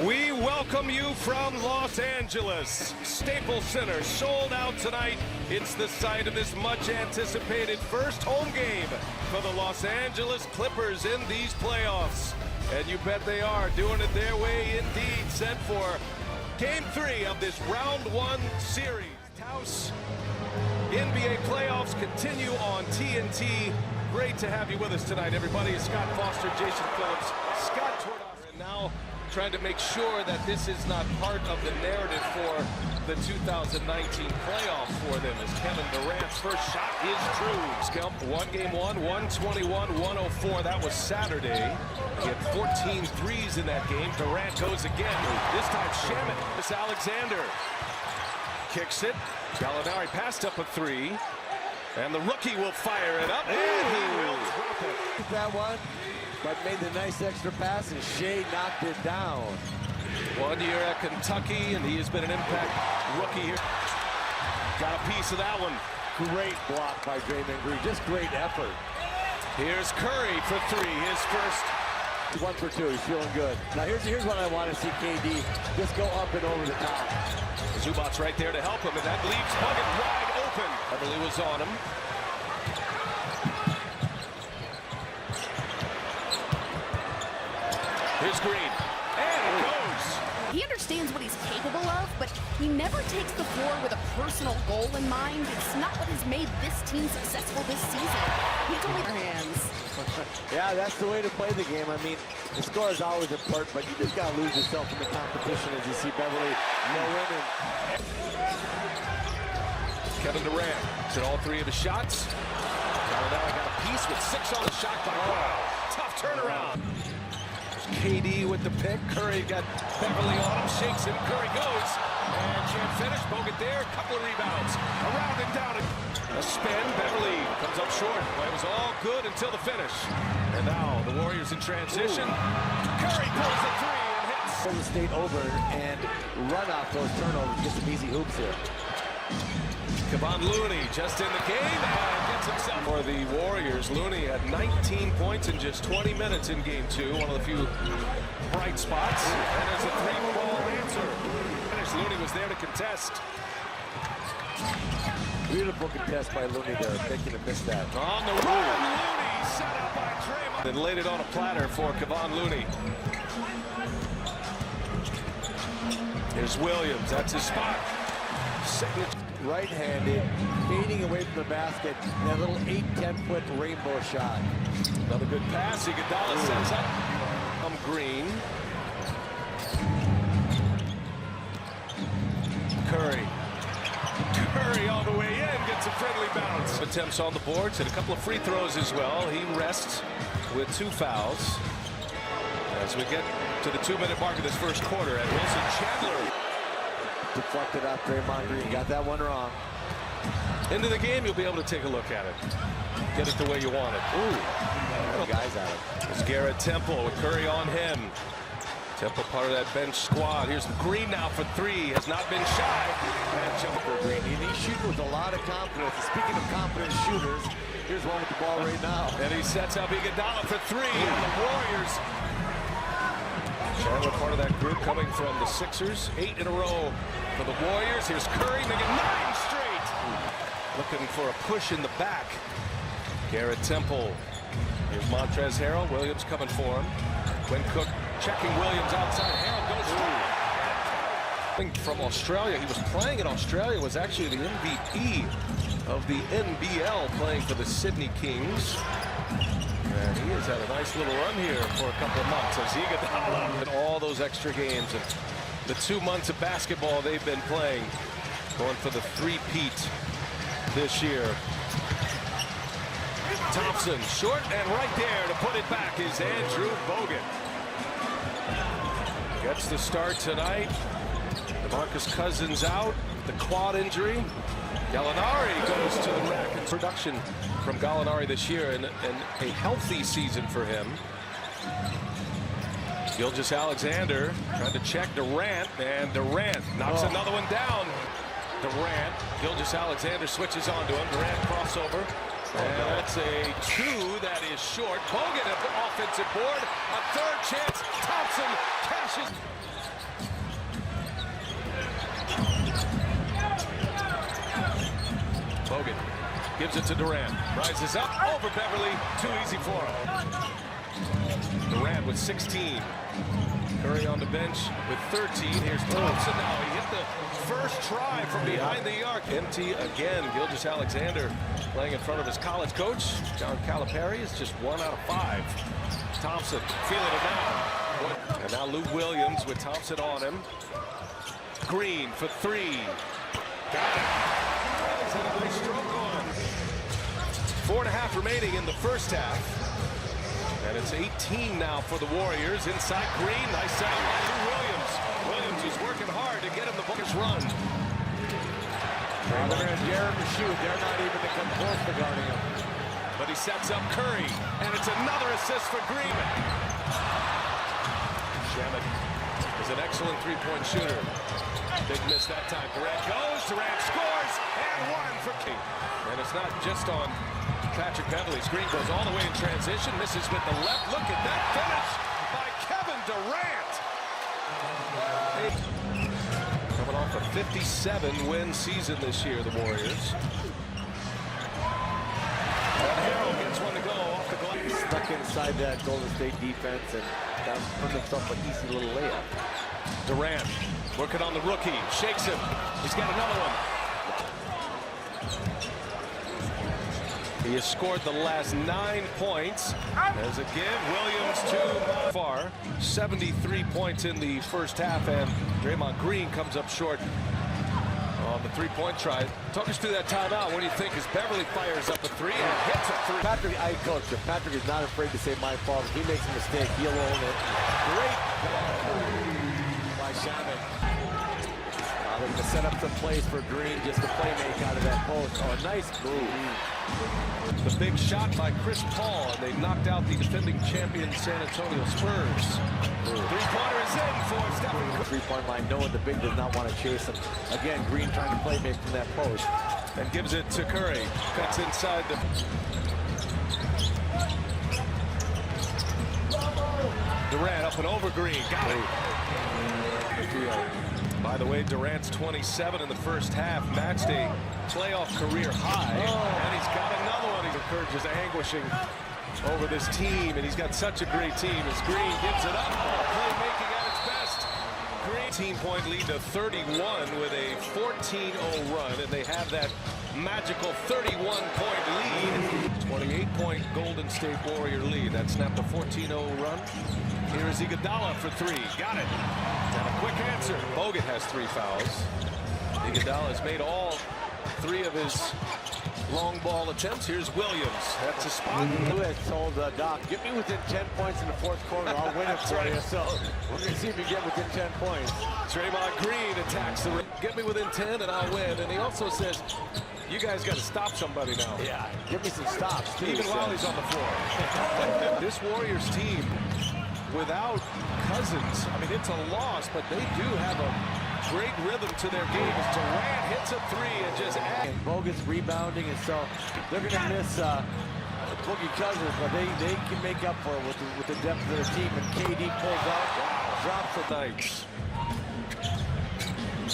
We welcome you from Los Angeles. Staples Center sold out tonight. It's the site of this much anticipated first home game for the Los Angeles Clippers in these playoffs. And you bet they are doing it their way indeed. Set for game 3 of this round 1 series. Taos NBA playoffs continue on TNT. Great to have you with us tonight, everybody. Scott Foster, Jason Phillips, Scott Tordos, and now trying to make sure that this is not part of the narrative for the 2019 playoffs for them, as Kevin Durant's first shot is true. Scalp game 1, 121-104. That was Saturday. He had 14 threes in that game. Durant goes again. This time Shamet. This Alexander kicks it. Gallinari passed up a 3. And the rookie will fire it up. And he will drop it. That one, but made the nice extra pass, and Shea knocked it down. 1 year at Kentucky, and he has been an impact rookie here. Got a piece of that one. Great block by Draymond Green. Just great effort. Here's Curry for 3. His first. 1 for 2. He's feeling good. Now here's what I want to see KD just go up and over the top. Zubac's right there to help him, and that leaves Bogut wide open. Beverly was on him. Here's Green, and it goes. He understands what he's capable of, but he never takes the floor with a personal goal in mind. It's not what has made this team successful this season. He's only their hands. Yeah, that's the way to play the game. I mean, the score is always important, but you just got to lose yourself in the competition as you see Beverly no winning. Kevin Durant hit all 3 of the shots. Gallinari got a piece with 6 on the shot clock. Wow, tough turnaround. KD with the pick. Curry got Beverly on him, shakes him. Curry goes and can't finish. Bogut there, couple of rebounds. Around and down. A spin. Beverly comes up short. Well, it was all good until the finish. And now the Warriors in transition. Curry pulls a 3 and hits. Golden State over and run off those turnovers. Get some easy hoops here. Kevon Looney just in the game and gets himself for the Warriors. Looney had 19 points in just 20 minutes in game 2. One of the few bright spots. And there's a 3-ball answer. Looney was there to contest. Beautiful contest by Looney there. Making him miss that. On the run, Looney set up by Draymond. Then laid it on a platter for Kevon Looney. Here's Williams. That's his spot. Signature. Right-handed, fading away from the basket. That little 8-10-foot rainbow shot. Another good pass. Iguodala sets up. Green. Curry all the way in. Gets a friendly bounce. Attempts on the boards and a couple of free throws as well. He rests with 2 fouls. As we get to the 2-minute mark of this first quarter, and Wilson Chandler deflected off Draymond Green. Got that one wrong. Into the game, you'll be able to take a look at it. Get it the way you want it. Ooh. Guys at it. It's Garrett Temple with Curry on him. Temple part of that bench squad. Here's Green now for 3. Has not been shy. And For Green. And he's shooting with a lot of confidence. And speaking of confident shooters, here's one with the ball right now. And he sets up Iguodala for 3. And the Warriors. Chandler part of that group coming from the Sixers. 8 in a row for the Warriors. Here's Curry making 9 straight. Looking for a push in the back. Garrett Temple. Here's Montrezl Harrell. Williams coming for him. Quinn Cook checking Williams outside. Harrell goes through. From Australia. He was playing in Australia. Was actually the MVP of the NBL, playing for the Sydney Kings. And he has had a nice little run here for a couple of months as Iguodala in all those extra games. And the 2 months of basketball they've been playing, going for the 3-peat this year. Thompson, short and right there to put it back is Andrew Bogut. Gets the start tonight. DeMarcus Cousins out, the quad injury. Gallinari goes to the rack. And production from Gallinari this year, and a healthy season for him. Gilgeous-Alexander trying to check Durant, and Durant knocks another one down. Durant, Gilgeous-Alexander switches onto him. Durant crossover. And that's a 2 that is short. Bogut at the offensive board. A third chance. Thompson cashes. Bogut gives it to Durant. Rises up over Beverly. Too easy for him. Durant with 16. Curry on the bench with 13. Here's Thompson now. He hit the first try from behind the arc. Empty again. Gilgeous-Alexander playing in front of his college coach. John Calipari is just 1 out of 5. Thompson feeling it now. And now Lou Williams with Thompson on him. Green for 3. Got it. He's had a nice stroke on. 4.5 remaining in the first half. And it's 18 now for the Warriors. Inside Green. Nice setup by Lou Williams. Williams is working hard to get him the Buckets run. They're going to dare him to shoot. They're not even to come close to guarding him. But he sets up Curry. And it's another assist for Green. Shamet is an excellent three-point shooter. Big miss that time. Durant goes. Durant scores. And 1 for King. And it's not just on Patrick Beverly. Screen goes all the way in transition. Misses with the left. Look at that finish by Kevin Durant. Coming off a 57-win season this year, the Warriors. And Harrell gets one to go off the glass. Stuck inside that Golden State defense and earned himself an easy little layup. Durant working on the rookie. Shakes him. He's got another one. He has scored the last 9 points. There's a give. Williams to far. 73 points in the first half, and Draymond Green comes up short on the three-point try. Talk us through that timeout. What do you think as Beverly fires up a 3 and hits a 3? Patrick, coach, if Patrick is not afraid to say my fault. If he makes a mistake, he'll own it. Great by Shamet. They're going to set up some plays for Green just to play make out of that post. Oh, nice move. The big shot by Chris Paul, and they knocked out the defending champion San Antonio Spurs. Three-pointer is in for Stephen Curry. Three-point line, knowing the big does not want to chase him. Again, Green trying to play make from that post. And gives it to Curry. Cuts inside the... Durant up and over Green. Got it. By the way, Durant's 27 in the first half. Matched a playoff career high. And he's got another one. He encourages anguishing over this team. And he's got such a great team as Green gives it up. Playmaking at its best. Green 18-point lead to 31 with a 14-0 run. And they have that magical 31-point lead. 28-point Golden State Warrior lead. That snapped a 14-0 run. Here is Iguodala for 3. Got it. And a quick answer. Bogut has 3 fouls. Iguodala has made all 3 of his long ball attempts. Here's Williams. That's a spot. Who has told Doc, get me within 10 points in the fourth quarter, I'll win it for you. So we're going to see if you get within 10 points. Draymond Green attacks the rim. Get me within 10 and I'll win. And he also says, you guys got to stop somebody now. Yeah, give me some stops, too. Even while he's on the floor. This Warriors team, without Cousins, I mean, it's a loss, but they do have a great rhythm to their game as Durant hits a 3 and just and Bogut's rebounding, and so they're going to miss Boogie Cousins, but they can make up for it with the depth of the team. And KD pulls out, drops the Knights.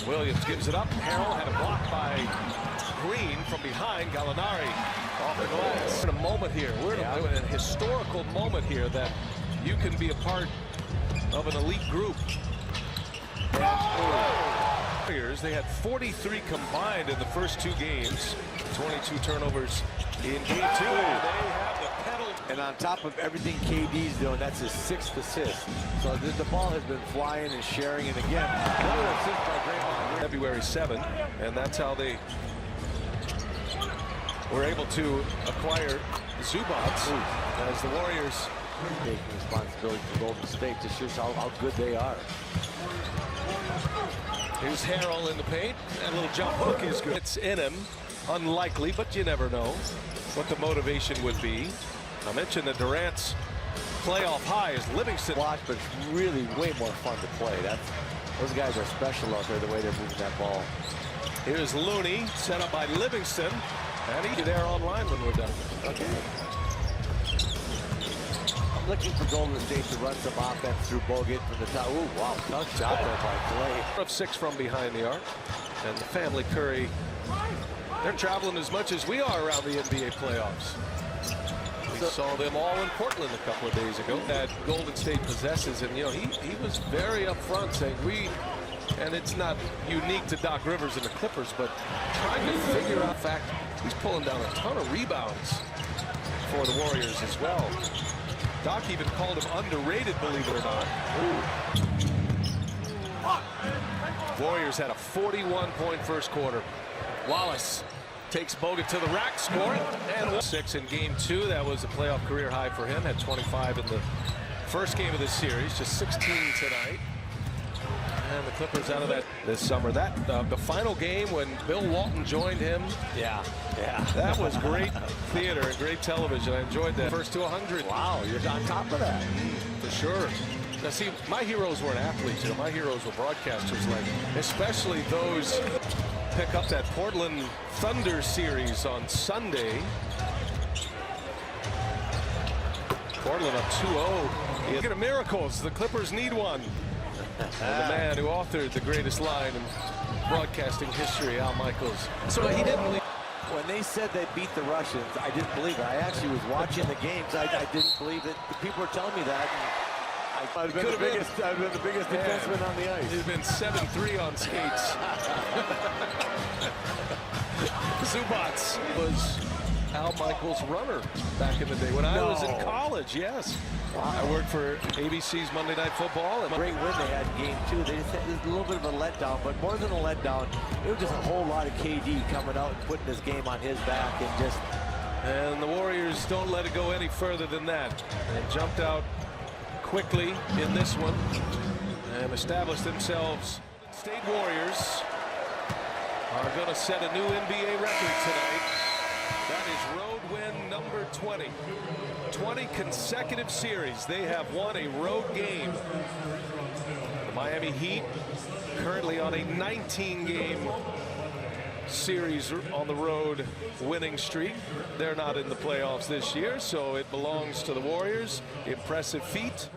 Williams gives it up. Harrell had a block by Green from behind. Gallinari off the glass. We're in a moment here. We're in a historical moment here that you can be a part of an elite group. Warriors, they had 43 combined in the first 2 games. 22 turnovers in game 2. They have the pedal. And on top of everything KD's doing, that's his 6th assist. So the ball has been flying and sharing. And again, another assist by Draymond. February 7, and that's how they were able to acquire Zubats as the Warriors taking responsibility for Golden State. Just shows how good they are. Here's Harrell in the paint. That little jump hook is good. It's in him. Unlikely, but you never know what the motivation would be. I mentioned that Durant's playoff high is Livingston. Watch, but it's really way more fun to play. Those guys are special out there, the way they're moving that ball. Here's Looney, set up by Livingston. And he'll be there online when we're done. Okay. I'm looking for Golden State to run some offense through Bogut from the top. Ooh, wow, tough shot there by Clay. Of 6 from behind the arc. And the family Curry They're traveling as much as we are around the NBA playoffs. We saw them all in Portland a couple of days ago that Golden State possesses, and you know he was very upfront saying and it's not unique to Doc Rivers and the Clippers, but trying to figure out, in fact, he's pulling down a ton of rebounds for the Warriors as well. Doc even called him underrated, believe it or not. Warriors had a 41-point first quarter. Wallace takes Bogut to the rack, scoring, and 6 in game 2. That was a playoff career high for him. Had 25 in the first game of this series, just 16 tonight. And the Clippers out of that this summer. That the final game when Bill Walton joined him. Yeah. That was great theater and great television. I enjoyed that. First to 100. Wow, you're on top of that. For sure. Now see, my heroes weren't athletes. You know, my heroes were broadcasters, like especially those pick up that Portland Thunder series on Sunday. Portland up 2-0. Look at miracles. The Clippers need one. And the man who authored the greatest line in broadcasting history, Al Michaels. So he didn't leave. When they said they beat the Russians, I didn't believe it. I actually was watching the games. I didn't believe it. The people were telling me that. I've been the biggest defenseman on the ice. He's been 7-3 on skates. Zubats was Al Michaels' runner back in the day when I was in college. Yes. Wow. I worked for ABC's Monday Night Football. And great win they had in game 2. They just had a little bit of a letdown, but more than a letdown, it was just a whole lot of KD coming out and putting this game on his back and the Warriors don't let it go any further than that. And jumped out quickly in this one and established themselves. State Warriors are going to set a new NBA record tonight. That is road win number 20. 20 consecutive series. They have won a road game. The Miami Heat currently on a 19-game series on the road winning streak. They're not in the playoffs this year, so it belongs to the Warriors. Impressive feat.